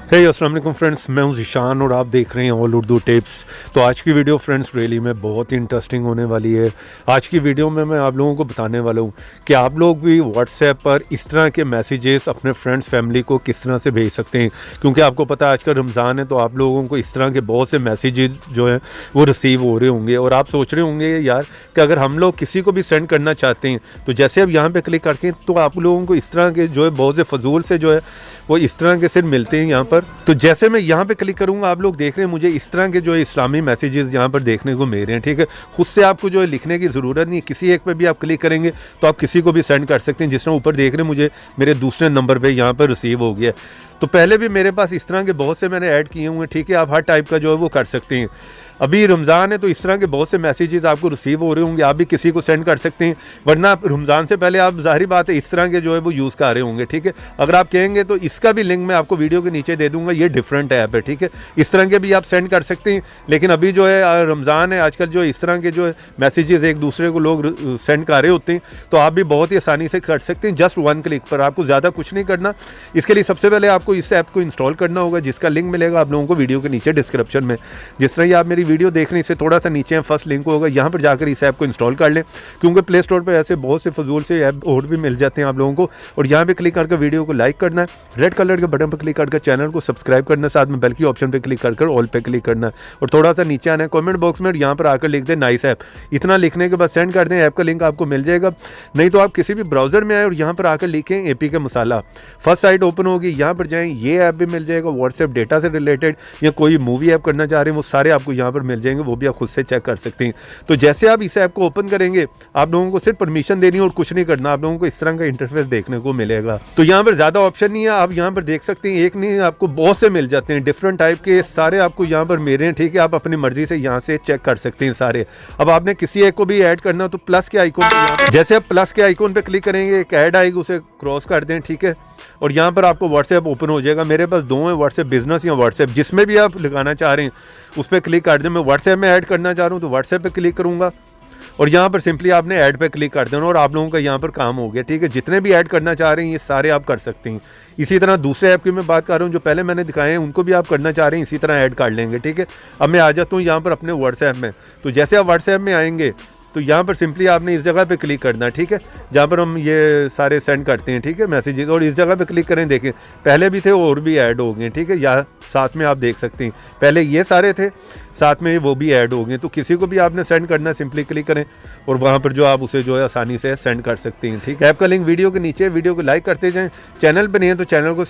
हे अस्सलाम वालेकुम फ्रेंड्स, मैं हूं ज़ीशान और आप देख रहे हैं ऑल उर्दू टिप्स। तो आज की वीडियो फ्रेंड्स रियली में बहुत ही इंटरेस्टिंग होने वाली है। आज की वीडियो में मैं आप लोगों को बताने वाला हूं कि आप लोग भी व्हाट्सएप पर इस तरह के मैसेजेस अपने फ्रेंड्स फैमिली को किस तरह से भेज सकते हैं, क्योंकि आपको पता है आजकल रमज़ान है तो आप लोगों को इस तरह के बहुत से मैसेजेस जो हैं वो रिसीव हो रहे होंगे और आप सोच रहे होंगे यार कि अगर हम लोग किसी को भी सेंड करना चाहते हैं तो जैसे अब यहाँ पर क्लिक करके तो आप लोगों को इस तरह के जो है बहुत से फजूल से जो है वो इस तरह के सिर्फ मिलते हैं यहाँ पर। तो जैसे मैं यहाँ पे क्लिक करूँगा आप लोग देख रहे हैं मुझे इस तरह के जो है इस्लामी मैसेजेस यहाँ पर देखने को मिल रहे हैं। ठीक है, खुद से आपको जो है लिखने की ज़रूरत नहीं, किसी एक पे भी आप क्लिक करेंगे तो आप किसी को भी सेंड कर सकते हैं। जिस तरह ऊपर देख रहे हैं मुझे मेरे दूसरे नंबर पर यहाँ पर रिसीव हो गया। तो पहले भी मेरे पास इस तरह के बहुत से मैंने ऐड किए हुए हैं। ठीक है, आप हर टाइप का जो है वो कर सकते हैं। अभी रमज़ान है तो इस तरह के बहुत से मैसेजेस आपको रिसीव हो रहे होंगे, आप भी किसी को सेंड कर सकते हैं। वरना रमज़ान से पहले आप ज़ाहिर बात है इस तरह के जो है वो यूज़ कर रहे होंगे। ठीक है, अगर आप कहेंगे तो इसका भी लिंक मैं आपको वीडियो के नीचे दे दूंगा, ये डिफरेंट ऐप है। ठीक है, इस तरह के भी आप सेंड कर सकते हैं। लेकिन अभी जो है रमज़ान है, आजकल जो इस तरह के जो है मैसेजेस एक दूसरे को लोग सेंड कर रहे होते हैं तो आप भी बहुत ही आसानी से कर सकते हैं, जस्ट वन क्लिक पर। आपको ज़्यादा कुछ नहीं करना। इसके लिए सबसे पहले आपको इस ऐप को इंस्टॉल करना होगा, जिसका लिंक मिलेगा आप लोगों को वीडियो के नीचे डिस्क्रिप्शन में। जिस तरह ही आप मेरी वीडियो देख रहे हैं इससे थोड़ा सा नीचे फर्स्ट लिंक होगा, यहाँ पर जाकर इस ऐप को इंस्टॉल कर लें, क्योंकि प्ले स्टोर पर ऐसे बहुत से फजूल से ऐप और भी मिल जाते हैं आप लोगों को। और यहाँ पे क्लिक करके वीडियो को लाइक करना है, रेड कलर के बटन पर क्लिक करके चैनल को सब्सक्राइब करना है, साथ में बेल की ऑप्शन पर क्लिक कर ऑल पे क्लिक करना है और थोड़ा सा नीचे आना है कॉमेंट बॉक्स में और यहाँ पर आकर लिख दें नाइस ऐप। इतना लिखने के बाद सेंड कर दें, ऐप का लिंक आपको मिल जाएगा। नहीं तो आप किसी भी ब्राउजर में आए और यहाँ पर आकर लिखें एपी के मसाला, फर्स्ट साइट ओपन होगी, यहाँ पर जाएँ, ये ऐप भी मिल जाएगा। व्हाट्सएप डेटा से रिलेटेड या कोई मूवी ऐप करना चाह रहे हैं वो सारे आपको यहाँ पर मिल जाएंगे, वो भी आप खुद से चेक कर सकते हैं। तो जैसे आप इस ऐप को ओपन करेंगे आप लोगों को सिर्फ परमिशन देनी और कुछ नहीं करना, आप लोगों को इस तरह का इंटरफेस देखने को मिलेगा। तो यहाँ पर ज़्यादा ऑप्शन नहीं है, आप यहाँ पर देख सकते हैं, एक नहीं आपको बहुत से मिल जाते हैं डिफरेंट टाइप के, सारे आपको यहाँ पर मिल रहे हैं। ठीक है, आप अपनी मर्जी से यहाँ से चेक कर सकते हैं सारे। अब आपने किसी एक को भी ऐड करना हो तो प्लस के आइकॉन, जैसे आप प्लस के आइकॉन पर क्लिक करेंगे एक ऐड आएगी, उसे क्रॉस कर दें। ठीक है, और यहाँ पर आपको व्हाट्सएप ओपन हो जाएगा। मेरे पास दो हैं, व्हाट्सएप बिजनेस या व्हाट्सएप, जिसमें भी आप लगाना चाह रहे हैं उस पर क्लिक कर दें। मैं व्हाट्सएप में ऐड करना चाह रहा हूँ तो व्हाट्सएप पे क्लिक करूँगा और यहाँ पर सिंपली आपने ऐड पे क्लिक कर देना और आप लोगों का यहाँ पर काम हो गया। ठीक है, जितने भी ऐड करना चाह रहे हैं ये सारे आप कर सकते हैं। इसी तरह दूसरे ऐप की मैं बात कर रहा हूँ, जो पहले मैंने दिखाए हैं उनको भी आप करना चाह रहे हैं, इसी तरह ऐड कर लेंगे। ठीक है, अब मैं आ जाता हूँ यहाँ पर अपने व्हाट्सएप में। तो जैसे आप व्हाट्सएप में आएंगे तो यहाँ पर सिंपली आपने इस जगह पे क्लिक करना है। ठीक है, जहाँ पर हम ये सारे सेंड करते हैं, ठीक है, मैसेजेस, और इस जगह पे क्लिक करें। देखें पहले भी थे और भी ऐड हो गए। ठीक है, या साथ में आप देख सकते हैं पहले ये सारे थे, साथ में वो भी ऐड हो गए। तो किसी को भी आपने सेंड करना है सिंपली क्लिक करें और वहाँ पर जो आप उसे जो है आसानी से सेंड कर सकते हैं। ठीक है, ऐप का लिंक वीडियो के नीचे, वीडियो को लाइक करते जाएँ। चैनल पर नहीं है तो चैनल को